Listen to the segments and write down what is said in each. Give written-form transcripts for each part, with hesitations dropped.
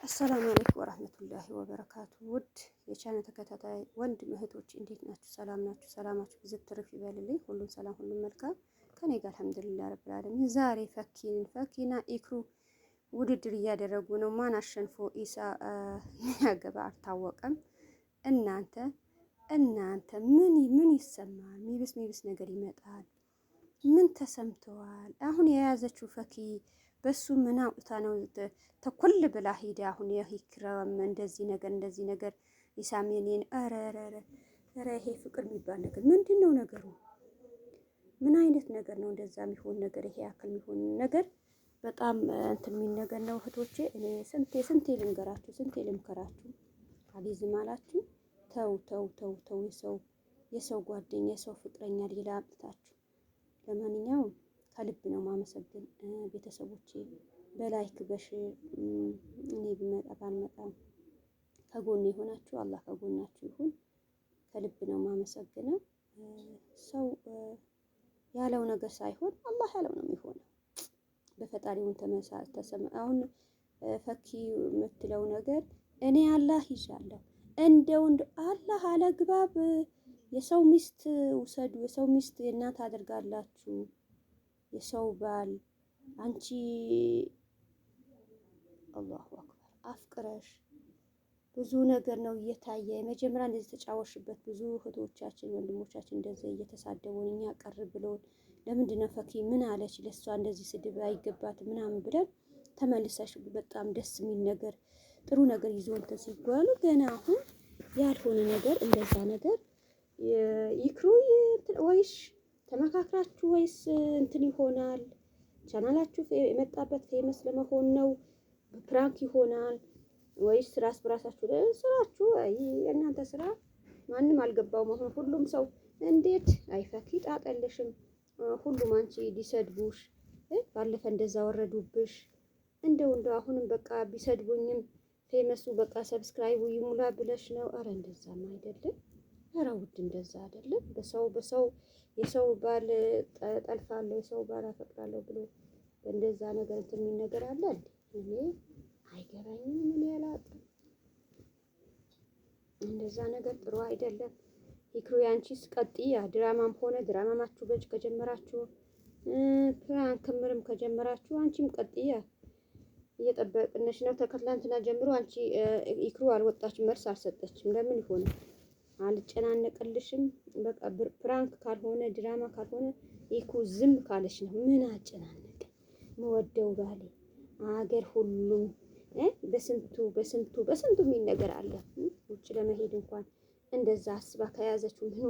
አሰላሙ አለይኩም ወራህመቱላሂ ወበረካቱ። ውድ የቻናል ተከታታይ ወንድም እህቶች እንዴት ናችሁ? ሰላም ናችሁ? ሰላማችሁ ብዙ ትርፍ ይበልልኝ። ሁሉም ሰላም፣ ሁሉም መልካም ከኔ ጋር አልሐምዱሊላህ ረብል ዓለሚን። ዛሬ ፈኪና ኢክሩ ውድድር እያደረጉ ነው። ማን አሸንፎ ኢሳ ያገባ አልታወቀም። እናንተ ምን ይሰማል? ሚብስ ነገር ይመጣል። ምን ተሰምተዋል? አሁን የያዘችው ፈኪ በሱ ምን አውጥታ ነው ተኩል ብላ ሄዳ አሁን የሂክራም እንደዚህ ነገር ኢሳሜኔን ኧረ ይሄ ፍቅር የሚባል ነገር ምንድን ነው ነገሩ? ምን አይነት ነገር ነው? እንደዛ የሚሆን ነገር ይሄ ያክል የሚሆን ነገር በጣም እንትን የሚል ነገር ነው እህቶቼ። እኔ ስንቴ ልንገራችሁ፣ ስንቴ ልምከራችሁ። አሊዝም አላችሁ። ተው የሰው ጓደኛ የሰው ፍቅረኛ ሌላ አምጥታችሁ። ለማንኛውም ከልብ ነው ማመሰግን ቤተሰቦቼ፣ በላይክ እኔ ብመጣ ባልመጣም ከጎን የሆናችሁ አላህ ከጎናችሁ ይሁን። ከልብ ነው ማመሰግነው። ሰው ያለው ነገር ሳይሆን አላህ ያለው ነው የሚሆነው። በፈጣሪውን ተሰማ። አሁን ፈኪ የምትለው ነገር እኔ አላህ ይዣለሁ እንደው አላህ አለግባብ የሰው ሚስት ውሰዱ፣ የሰው ሚስት የእናት አድርጋላችሁ፣ የሰው ባል አንቺ አላሁ አክበር አፍቅረሽ ብዙ ነገር ነው እየታየ። መጀመሪያ እንደዚህ ተጫወሽበት። ብዙ እህቶቻችን ወንድሞቻችን እንደዚህ እየተሳደቡን እኛ ቀር ብሎን ለምንድን ነው ፈኪ ምን አለች ለሷ እንደዚህ ስድብ አይገባትም ምናምን ብለን ተመልሰሽ በጣም ደስ የሚል ነገር ጥሩ ነገር ይዞ እንትን ሲጓሉ ገና አሁን ያልሆነ ነገር እንደዛ ነገር ይክሩ ወይስ ተመካክራችሁ ወይስ እንትን ይሆናል? ቻናላችሁ የመጣበት ፌመስ ለመሆን ነው? ፕራንክ ይሆናል ወይስ ራስ በራሳችሁ ስራችሁ? የእናንተ ስራ ማንም አልገባውም። አሁን ሁሉም ሰው እንዴት አይፈኪ ጣጠልሽም ሁሉም አንቺ ሊሰድቡሽ ባለፈ እንደዛ ወረዱብሽ። እንደው አሁንም በቃ ቢሰድቡኝም ፌመሱ በቃ ሰብስክራይቡ ይሙላ ብለሽ ነው? አረ እንደዛም አይደለም። አረ ውድ እንደዛ አይደለም። በሰው የሰው ባል ጠልፋለሁ የሰው ባል አፈቅራለሁ ብሎ እንደዛ ነገር እንትን የሚል ነገር አለ እንዴ? እኔ አይገባኝም። ምን ያላቅም እንደዛ ነገር ጥሩ አይደለም። ይክሩ ያንቺስ ቀጥያ ድራማም ሆነ ድራማማችሁ በጅ ከጀመራችሁ ፕራንክምርም ከጀመራችሁ አንቺም ቀጥያ እየጠበቅንሽ ነው። ተከትላንትና ጀምሮ አንቺ ይክሩ አልወጣችም፣ መልስ አልሰጠችም። ለምን ይሆነ አልጨናነቅልሽም። በቃ ፕራንክ ካልሆነ ድራማ ካልሆነ ይክሩ ዝም ካለሽ ነው። ምን አጨናነቅ መወደው ባሌ አገር ሁሉም በስንቱ የሚል ነገር አለ። ውጭ ለመሄድ እንኳን እንደዛ አስባ ከያዘችው ምኑ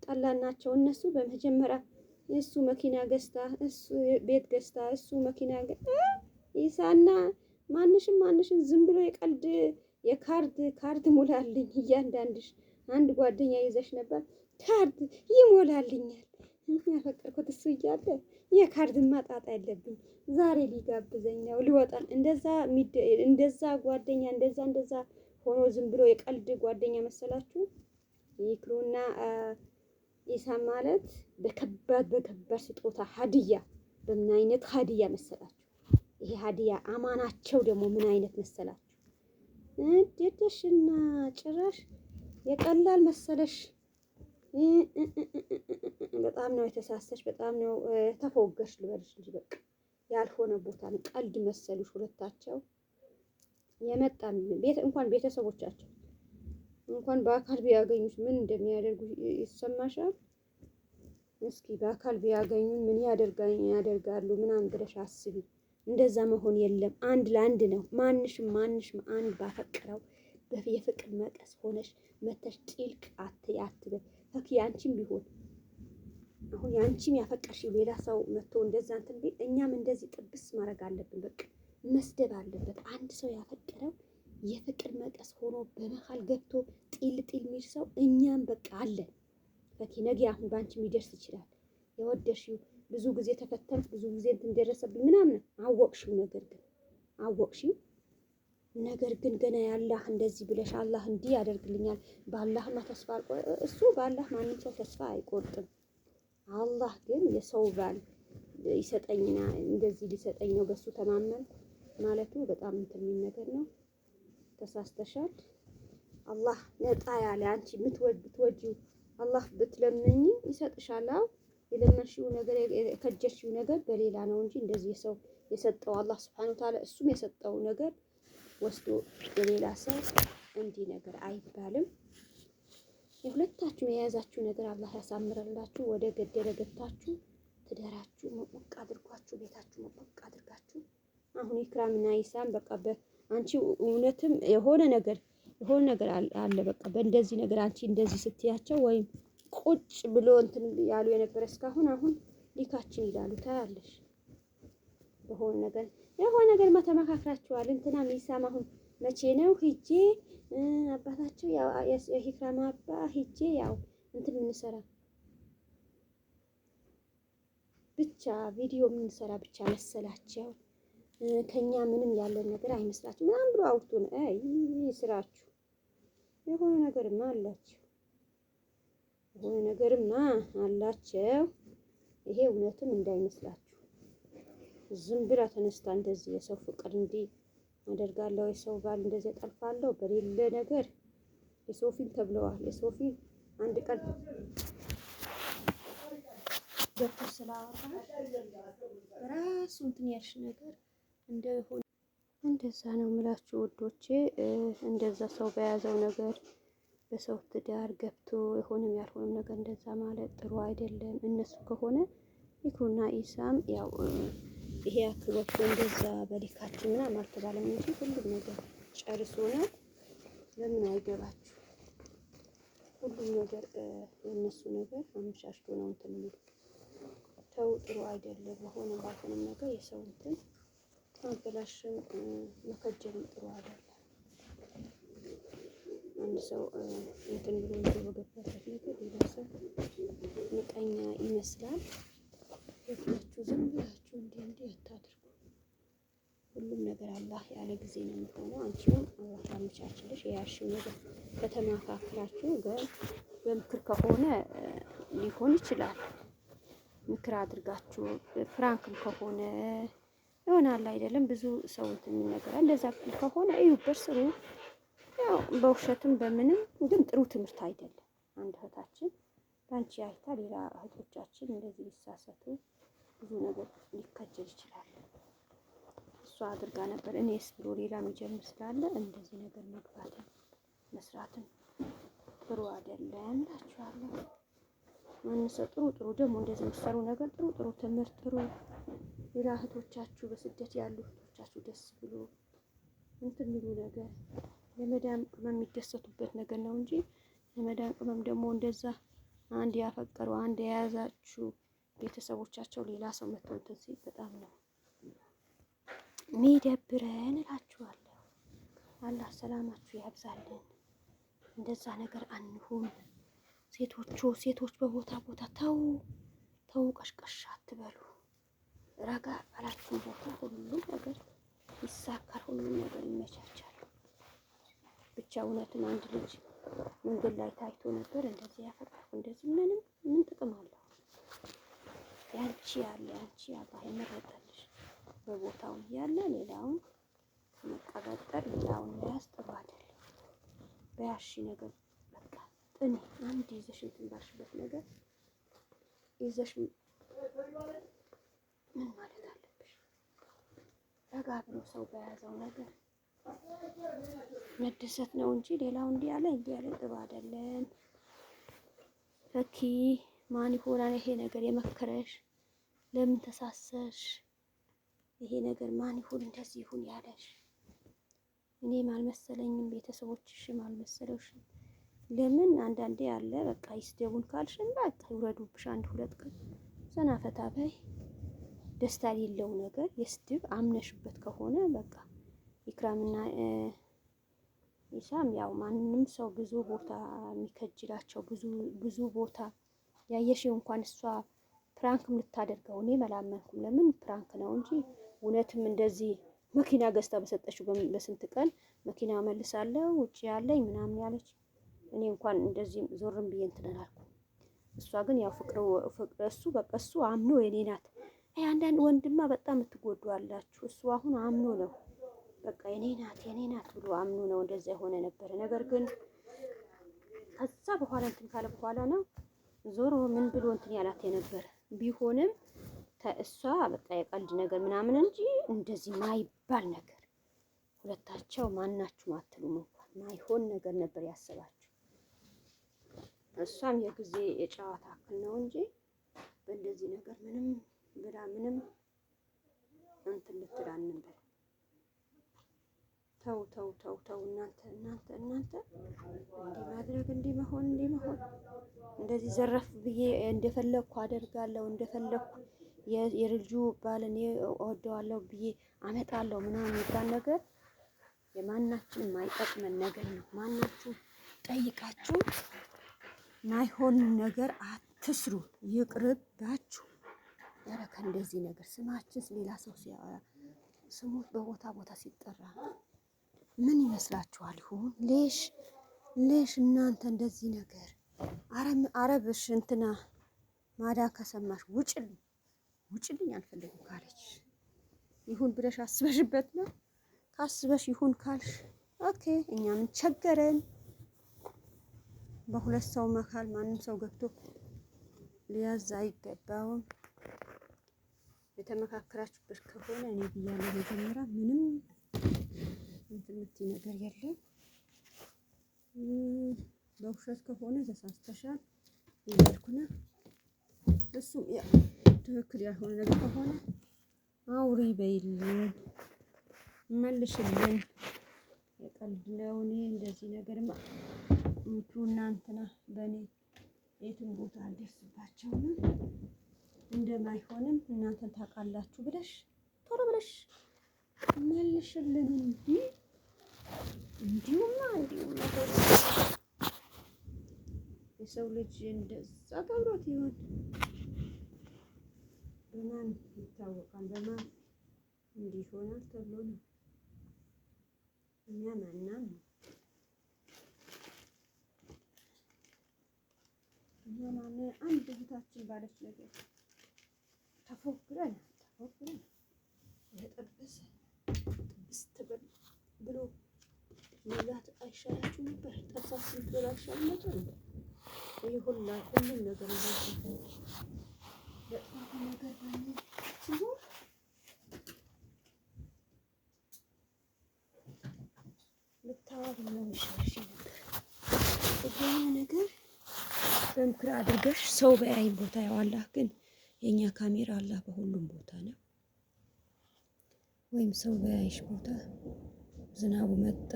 ጠላናቸው እነሱ። በመጀመሪያ እሱ መኪና ገዝታ እሱ ቤት ገዝታ እሱ መኪና ኢሳና ማንሽን ዝም ብሎ የቀልድ ካርድ ሙላልኝ እያንዳንድሽ አንድ ጓደኛ ይዘሽ ነበር ካርድ ይሞላልኛል። ያፈቀርኩት እሱ እያለ የካርድ ማጣጣ ያለብኝ ዛሬ ሊጋብዘኝ ነው ሊወጣን እንደዛ ጓደኛ እንደዛ ሆኖ ዝም ብሎ የቀልድ ጓደኛ መሰላችሁ? ይክሩና ኢሳም ማለት በከባድ ስጦታ ሀዲያ በምን አይነት ሀዲያ መሰላችሁ? ይሄ ሀዲያ አማናቸው ደግሞ ምን አይነት መሰላችሁ? ደደሽና ጭራሽ የቀላል መሰለሽ። በጣም ነው የተሳሰሽ፣ በጣም ነው ተፎገሽ ልበልሽ እንጂ በቃ ያልሆነ ቦታ ነው። ቀልድ መሰሉሽ ሁለታቸው። የመጣን እንኳን ቤተሰቦቻቸው እንኳን በአካል ቢያገኙሽ ምን እንደሚያደርጉ ይሰማሻል? እስኪ በአካል ቢያገኙን ምን ያደርጋሉ ምናምን ብለሽ አስቢ። እንደዛ መሆን የለም። አንድ ለአንድ ነው። ማንሽም አንድ ባፈቀረው የፍቅር መቀስ ሆነሽ መተሽ ጢልቅ አትበል። ፈኪ አንቺም ቢሆን አሁን ያንቺም ያፈቀርሽው ሌላ ሰው መጥቶ እንደዛ እንትን ቢል እኛም እንደዚህ ጥብስ ማድረግ አለብን። በቃ መስደብ አለበት። አንድ ሰው ያፈቀረው የፍቅር መቀስ ሆኖ በመሃል ገብቶ ጢል የሚል ሰው እኛም በቃ አለን። ፈኪ ነገ አሁን ባንቺ የሚደርስ ይችላል። የወደሽው ብዙ ጊዜ ተፈተንክ፣ ብዙ ጊዜ እንትን ደረሰብኝ ምናምን አወቅሽው። ነገር ግን ገና ያላህ እንደዚህ ብለሽ አላህ እንዲህ ያደርግልኛል በአላህማ ተስፋ እሱ በአላህ ማንም ሰው ተስፋ አይቆርጥም። አላህ ግን የሰው ባል ይሰጠኝና እንደዚህ ሊሰጠኝ ነው በሱ ተማመን ማለቱ በጣም እንትን የሚል ነገር ነው። ተሳስተሻል። አላህ ነጣ ያለ አንቺ ብትወጂው አላህ ብትለምኝ ይሰጥሻል። አዎ የለመንሽው ነገር የከጀሽው ነገር በሌላ ነው እንጂ እንደዚህ የሰው የሰጠው አላህ ሱብሓነሁ ወተዓላ እሱም የሰጠው ነገር ወስዶ የሌላ ሰው እንዲህ ነገር አይባልም። የሁለታችሁ የያዛችሁ ነገር አላህ ያሳምረላችሁ። ወደ ገደለ ገብታችሁ ትዳራችሁ መቆቅ አድርጓችሁ ቤታችሁ መቆቅ አድርጋችሁ አሁን ኢክራምና ኢሳም በቃ አንቺ እውነትም የሆነ ነገር አለ በቃ በእንደዚህ ነገር አንቺ እንደዚህ ስትያቸው ወይም ቁጭ ብሎ እንትን ያሉ የነበረ እስካሁን አሁን ሊካችን ይላሉ ታያለሽ። የሆነ ነገር ተመካክራችኋል። እንትና ኢሳም አሁን መቼ ነው ሂጄ አባታቸው ያው የኢክራም አባ ሂጄ ያው እንትን የምንሰራ ብቻ ቪዲዮ የምንሰራ ብቻ መሰላቸው። ከኛ ምንም ያለን ነገር አይመስላችሁ ምናምን ብሎ አውርቶ ነው። ስራችሁ የሆነ ነገርማ አላቸው። ይሄ እውነትም እንዳይመስላችሁ ዝም ብላ ተነስታ እንደዚህ የሰው ፍቅር እንዲህ አደርጋለሁ የሰው ባል እንደዚህ ጠልፋለሁ በሌለ ነገር የሶፊን ተብለዋል። የሶፊ አንድ ቀን ገብቶ ስላወራ ራሱ እንትን ያልሽ ነገር እንደሆነ እንደዛ ነው የምላችሁ ውዶቼ። እንደዛ ሰው በያዘው ነገር በሰው ትዳር ገብቶ የሆነም ያልሆነም ነገር እንደዛ ማለት ጥሩ አይደለም። እነሱ ከሆነ ኢክሩና ኢሳም ያው ይሄ አክብሮት እንደዛ በሊካችን ምናምን አልተባለም እንጂ ሁሉም ነገር ጨርሶ ነው። ለምን አይገባችሁ? ሁሉም ነገር የእነሱ ነገር አመሻሽቶ ነው እንትን የሚሉት። ተው ጥሩ አይደለም። በሆነ ባልሆነም ነገር የሰው እንትን አበላሽም መከጀልም ጥሩ አይደለም። አንድ ሰው እንትን ብሎ በገባበት ነገር ሌላ ሰው ምቀኛ ይመስላል። የትናችሁ ዝም ብላችሁ እንዲህ አታድርጉ። ሁሉም ነገር አላህ ያለ ጊዜ ነው የሚሆነው። አንቺም አላህ ያመቻችልሽ። የያዝሽው ነገር ከተማካክራችሁ በምክር ከሆነ ሊሆን ይችላል። ምክር አድርጋችሁ ፍራንክም ከሆነ ይሆናል አይደለም። ብዙ ሰው እንትን የሚነገራል። እንደዛ ከሆነ እዩበት፣ ስሩ። ያው በውሸትም በምንም ግን ጥሩ ትምህርት አይደለም። አንድ እህታችን በአንቺ አይታ ሌላ እህቶቻችን እንደዚህ ሊሳሳቱ ብዙ ነገር ሊከጀል ይችላል። እሷ አድርጋ ነበር እኔስ ብሎ ሌላ የሚጀምር ስላለ እንደዚህ ነገር መግባትን መስራትን ጥሩ አይደለም እላችኋለሁ። ማንሰው ጥሩ ደግሞ እንደዚህ የሚሰሩ ነገር ጥሩ ትምህርት ጥሩ ሌላ እህቶቻችሁ በስደት ያሉ እህቶቻችሁ ደስ ብሎ እንትን የሚሉ ነገር የመዳም ቅመም የሚደሰቱበት ነገር ነው እንጂ የመዳም ቅመም ደግሞ እንደዛ አንድ ያፈቀሩ አንድ የያዛችሁ ቤተሰቦቻቸው ሌላ ሰው መተው እንትን ሲል በጣም ነው የሚደብረን እላችኋለሁ። አላህ ሰላማችሁ ያብዛልን። እንደዛ ነገር አንሁን። ሴቶች በቦታ ተው ቀሽቀሻ አትበሉ። ረጋ ባላችሁ ቦታ ሁሉም ነገር ይሳካል፣ ሁሉም ነገር ይመቻቻል። ብቻ እውነትም አንድ ልጅ መንገድ ላይ ታይቶ ነበር እንደዚህ ያፈቀርኩ እንደዚህ ምን ጥቅም አለው? ያንቺ አላህ የመረጠልሽ በቦታው እያለ ሌላውን መቀበጠር ሌላውን መያዝ ጥሩ አይደለም። በያሺ ነገር በቃ ጥኔ አንድ ይዘሽ እንትን ባልሽበት ነገር ይዘሽ ምን ማለት አለብሽ? ረጋ ብሎ ሰው በያዘው ነገር መደሰት ነው እንጂ ሌላው እንዲህ ያለ ጥሩ አይደለም። ፈኪ ማን ይሆናል ይሄ ነገር የመከረሽ? ለምን ተሳሰሽ? ይሄ ነገር ማን ይሁን እንደዚህ ይሁን ያለሽ? እኔም አልመሰለኝም፣ ቤተሰቦችሽም አልመሰለሽም። ለምን አንዳንዴ ያለ በቃ ይስደቡን ካልሽን በቃ ይውረዱብሽ። አንድ ሁለት ቀን ዘና ፈታ በይ። ደስታ የሌለው ነገር የስድብ አምነሽበት ከሆነ በቃ ኢክራምና ኢሳም ያው ማንንም ሰው ብዙ ቦታ የሚከጅላቸው ብዙ ቦታ ያየሽው እንኳን እሷ ፕራንክም ልታደርገው እኔ መላመንኩም። ለምን ፕራንክ ነው እንጂ እውነትም እንደዚህ መኪና ገዝታ በሰጠችው በስንት ቀን መኪና መልሳለሁ ውጪ ያለኝ ምናምን ያለች እኔ እንኳን እንደዚህ ዞርም ብዬ እንትን አላልኩም። እሷ ግን ያው ፍቅር እሱ በቃ እሱ አምኖ የኔ ናት። አንዳንድ ወንድማ በጣም የምትጎዱ አላችሁ። እሱ አሁን አምኖ ነው በቃ የኔ ናት ብሎ አምኖ ነው እንደዛ የሆነ ነበረ። ነገር ግን ከዛ በኋላ እንትን ካለ በኋላ ነው ዞሮ ምን ብሎ እንትን ያላት የነበረ ቢሆንም እሷ በቃ የቀልድ ነገር ምናምን እንጂ እንደዚህ ማይባል ነገር ሁለታቸው ማናችሁም አትሉም እንኳን ማይሆን ነገር ነበር ያሰባችሁ። እሷም የጊዜ የጨዋታ አክል ነው እንጂ በእንደዚህ ነገር ምንም ብላ ምንም እንትን ልትል ነበር። ተው እናንተ እንዲህ ማድረግ እንዲህ መሆን እንደዚህ ዘረፍ ብዬ እንደፈለኩ አደርጋለሁ እንደፈለኩ የልጁ ባልን እወደዋለሁ ብዬ አመጣለሁ ምናምን የሚባል ነገር የማናችንም ማይጠቅመን ነገር ነው። ማናችሁ ጠይቃችሁ ማይሆን ነገር አትስሩ፣ ይቅርባችሁ። ኧረ ከእንደዚህ ነገር ስማችንስ ሌላ ሰው ሲያወራ ስሙ በቦታ ሲጠራ ምን ይመስላችኋል? ይሁን ሌሽ እናንተ እንደዚህ ነገር አረብሽ እንትና ማዳ ከሰማሽ ውጭልኝ አልፈልግም ካለች ይሁን ብለሽ አስበሽበት ነው። ካስበሽ ይሁን ካልሽ ኦኬ፣ እኛ ምን ቸገረን? በሁለት ሰው መካል ማንም ሰው ገብቶ ሊያዝ አይገባውም። የተመካከራችሁበት ከሆነ እኔ ብያለሁ መጀመሪያ ምንም እንትን የምትይ ነገር የለም። በውሸት ከሆነ ተሳስተሻል እያልኩ ነው። እሱም ያ ትክክል ያልሆነ ነገር ከሆነ አውሪ በይልን መልሽልን። የቀልድ ነው። እኔ እንደዚህ ነገርማ ምቱ እናንተና በእኔ የትም ቦታ አልደርስባቸውም እንደማይሆንም እናንተን ታውቃላችሁ ብለሽ ቶሎ ብለሽ መልሽልን። እንዲሁማ የሰው ልጅ እንደዛ ገብሮት ይሆን? በማን ይታወቃል? በማን እንዲሆናል ተብሎ ነው። እኛ ማናም አንድ እህታችን ባለች ነገር ተፎክረን የጠበሰ ጥብስ ብሎ መብላት አይሻላችሁ ነበር? ጠብሳችሁ ብሎ አይሻልም ነበር? ይሄ ሁሉም ነገር ለጥፋት ነገር ሲሆን ልታወሪ ነው የሚሻልሽ ነበር። የሆነ ነገር በምክር አድርገሽ ሰው በያይን ቦታ ያዋላህ። ግን የኛ ካሜራ አላህ በሁሉም ቦታ ነው። ወይም ሰው በያይሽ ቦታ ዝናቡ መጣ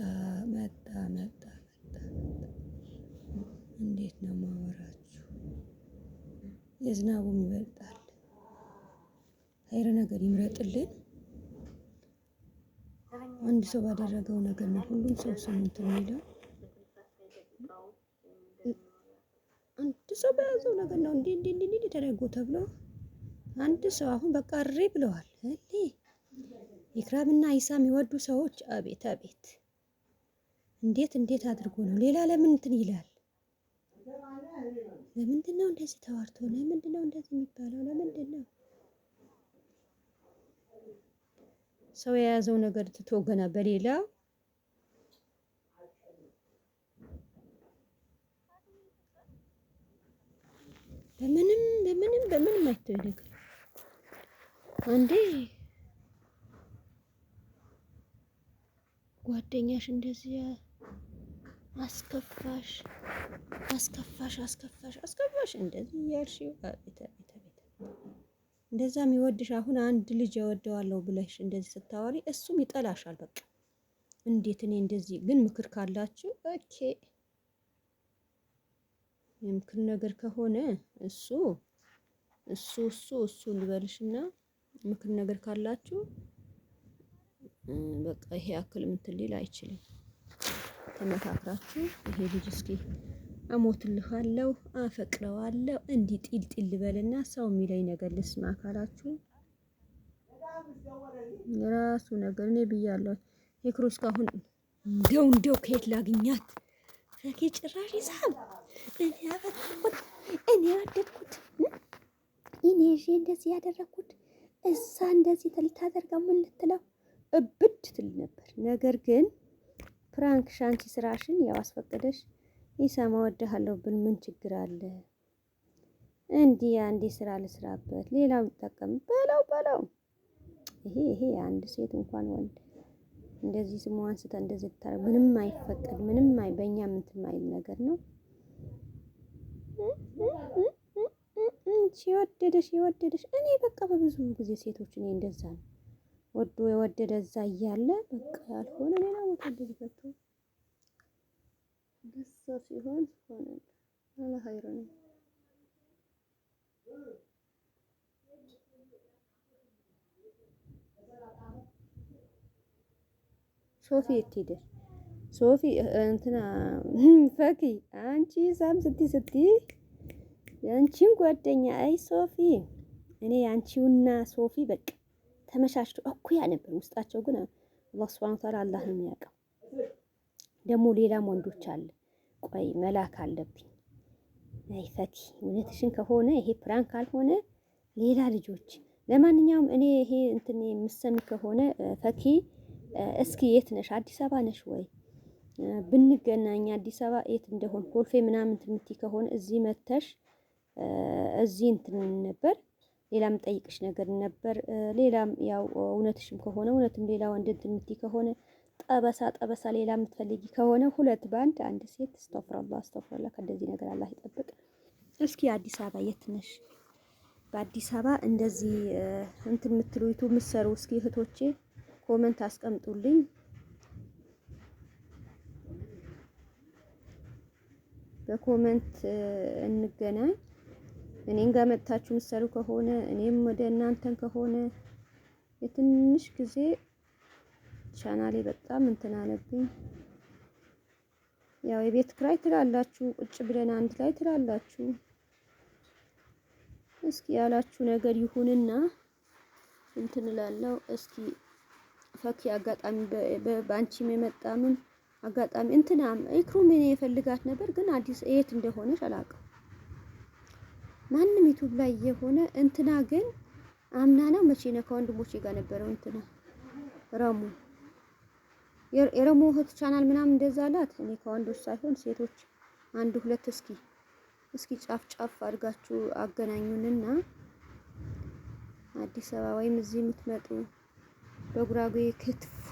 እንዴት ነው ማወራችሁ? የዝናቡም ይበልጣል። ኸይር ነገር ይምረጥልን። አንድ ሰው ባደረገው ነገር ነው ሁሉም ሰው ስሙት የሚለው። አንድ ሰው በያዘው ነገር ነው እንዲህ ተደርጎ ተብሎ አንድ ሰው አሁን በቃ እሪ ብለዋል። ኢክራምና ኢሳም የሚወዱ ሰዎች አቤት እንዴት አድርጎ ነው ሌላ ለምን እንትን ይላል? ለምንድን ነው እንደዚህ ተዋርቶ? ለምንድን ነው እንደዚህ የሚባለው? ለምንድን ነው ሰው የያዘው ነገር ትቶ ገና በሌላው በምንም አይተው ነገር አንዴ ጓደኛሽ እንደዚህ አስከፋሽ እንደዚህ እያልሽው አቤት እንደዛ የሚወድሽ አሁን አንድ ልጅ እወደዋለሁ ብለሽ እንደዚህ ስታወሪ እሱም ይጠላሻል። በቃ እንዴት እኔ እንደዚህ ግን ምክር ካላችሁ ኦኬ፣ የምክር ነገር ከሆነ እሱ ልበልሽና ምክር ነገር ካላችሁ በቃ ይሄ አክል እንትን ሊል አይችልም። ተመካክራችሁ ይሄ ልጅ እስኪ አሞትልሃለሁ አፈቅረዋለሁ እንዲህ ጢል በልና ሰው የሚለኝ ነገር ልስማ ካላችሁ ራሱ ነገር እኔ ብያለሁ። የክሩ እስካሁን እንደው ከየት ላግኛት ፈኪ ጭራሽ ይሳም እኔ ያፈቅኩት እኔ ያደድኩት እኔ እንደዚህ ያደረኩት እዛ እንደዚህ ልታደርገው ምን ልትለው እብድ ትል ነበር። ነገር ግን ፕራንክ ሻንቺ ስራሽን ያው አስፈቅደሽ ይሰማ ወድሃለሁ ብል ምን ችግር አለ? እንዲህ አንዴ ስራ ልስራበት ሌላው ይጠቀም በለው። ይሄ አንድ ሴት እንኳን ወንድ እንደዚህ ስሙ አንስተ እንደዚህ ታረ ምንም አይፈቀድ ምንም በእኛ እንትን የማይል ነገር ነው። የወደደሽ እኔ በቃ በብዙ ጊዜ ሴቶች እኔ እንደዛ ነው ወዶ የወደደ እዛ እያለ በቃ ያልሆነ ሌላ ቦታ እንደዚህ ፈቶ ደስ ሲሆን ሆነ አላ ኸይር ነው። ሶፊ የት ሄደሽ? ሶፊ እንትና ፈኪ አንቺ ሳም ስትይ ያንቺን ጓደኛ አይ ሶፊ እኔ አንቺውና ሶፊ በቃ ተመቻችቶ እኩያ ነበር ውስጣቸው። ግን አላህ ሱብሃነሁ ወተዓላ አላህ ነው የሚያውቀው። ደግሞ ሌላም ወንዶች አለ። ቆይ መላክ አለብኝ። አይ ፈኪ እውነትሽን ከሆነ ይሄ ፕራንክ ካልሆነ ሌላ ልጆች። ለማንኛውም እኔ ይሄ እንትን የምሰሚ ከሆነ ፈኪ እስኪ የት ነሽ? አዲስ አበባ ነሽ ወይ? ብንገናኝ አዲስ አበባ የት እንደሆን ኮልፌ ምናምን ትምቲ ከሆነ እዚህ መተሽ እዚህ እንትን ነበር። ሌላም ጠይቅሽ ነገር ነበር። ሌላም ያው እውነትሽም ከሆነ እውነትም ሌላ ወንድ እንትን ምትይ ከሆነ ጠበሳ ሌላ የምትፈልጊ ከሆነ ሁለት ባንድ አንድ ሴት አስተፍራላ ከእንደዚህ ነገር አላህ ይጠብቅ። እስኪ አዲስ አበባ የት ነሽ? በአዲስ አበባ እንደዚህ እንትን የምትሉ ዩቱብ የምትሰሩ እስኪ እህቶቼ ኮመንት አስቀምጡልኝ። በኮመንት እንገናኝ። እኔን ጋር መጥታችሁ ምሰሩ ከሆነ እኔም ወደ እናንተን ከሆነ የትንሽ ጊዜ ቻናሌ በጣም እንትን አለብኝ። ያው የቤት ክራይ ትላላችሁ ቁጭ ብለን አንድ ላይ ትላላችሁ። እስኪ ያላችሁ ነገር ይሁንና እንትን እላለሁ። እስኪ ፈኪ አጋጣሚ በአንቺም የመጣ ምን አጋጣሚ እንትናም ኢክሩም እኔ የፈልጋት ነበር ግን አዲስ የት እንደሆነች አላውቅም። ማንም ዩቲዩብ ላይ የሆነ እንትና ግን አምና ነው መቼ ነው ከወንድሞቼ ጋር ነበረው እንትና ረሙ የረሙ እህት ቻናል ምናምን እንደዛ አላት። እኔ ከወንዶች ሳይሆን ሴቶች አንድ ሁለት እስኪ ጫፍ አድርጋችሁ አገናኙንና አዲስ አበባ ወይም እዚህ የምትመጡ በጉራጌ ክትፎ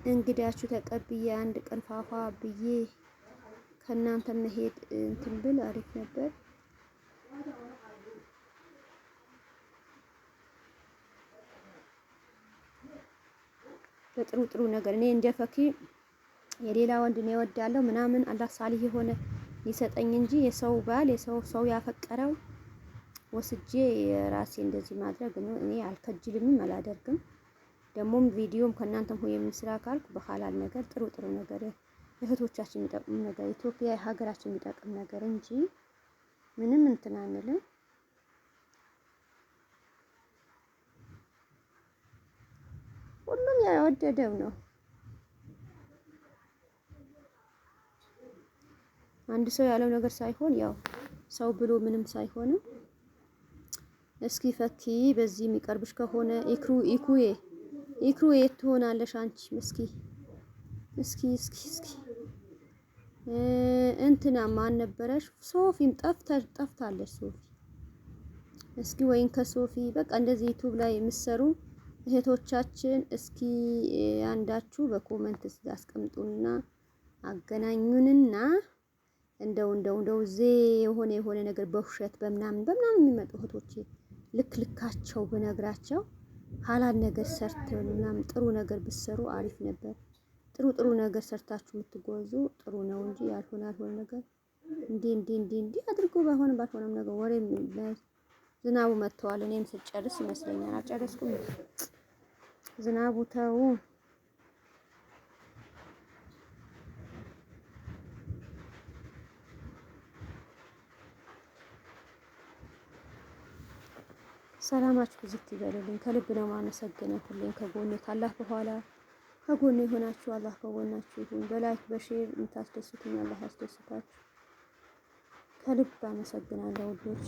እንግዳችሁ ተቀብዬ አንድ ቀን ፋፋ ብዬ ከእናንተ መሄድ እንትን ብል አሪፍ ነበር። በጥሩ ነገር እኔ እንደ ፈኪ የሌላ ወንድ ነው እወዳለሁ ምናምን አላህ ሳሊህ የሆነ ሊሰጠኝ እንጂ የሰው ባል ሰው ያፈቀረው ወስጄ ራሴ እንደዚህ ማድረግ ነው እኔ አልከጅልምም አላደርግም። ደግሞም ቪዲዮም ከእናንተም ሆይ የምስራ ካልኩ በሐላል ነገር ጥሩ ነገር እህቶቻችን የሚጠቅም ነገር ኢትዮጵያ ሀገራችን የሚጠቅም ነገር እንጂ ምንም እንትን አንልም። ሁሉም ያወደደው ነው። አንድ ሰው ያለው ነገር ሳይሆን ያው ሰው ብሎ ምንም ሳይሆንም። እስኪ ፈኪ በዚህ የሚቀርብሽ ከሆነ ኢክሩ የት ትሆናለሽ አንቺ? እስኪ እንትና ማን ነበረሽ? ሶፊም ጠፍታለች ሶፊ። እስኪ ወይን ከሶፊ በቃ እንደዚህ ዩቲዩብ ላይ የምትሰሩ እህቶቻችን እስኪ አንዳችሁ በኮመንት አስቀምጡና አገናኙንና እንደው የሆነ ነገር በውሸት በምናምን የሚመጡ እህቶቼ ልካቸው ብነግራቸው ሐላል ነገር ሰርተው ምናምን ጥሩ ነገር ብትሰሩ አሪፍ ነበር። ጥሩ ነገር ሰርታችሁ የምትጎዙ ጥሩ ነው እንጂ ያልሆነ ነገር እንዲህ አድርጎ ባልሆነም ነገር ወሬ ዝናቡ መጥተዋል። እኔም ስጨርስ ይመስለኛል አልጨረስኩም። ዝናቡ ተው። ሰላማችሁ ዝት ይበልልኝ። ከልብ ነው ማመሰግነው። ሁሌም ከጎኔ ካላህ በኋላ ከጎኔ ሆናችሁ አላህ ከጎናችሁ ይሁን። በላይክ በሼር እንታስደስቱኝ አላህ ያስደስታችሁ። ከልብ አመሰግናለሁ ውዶቼ።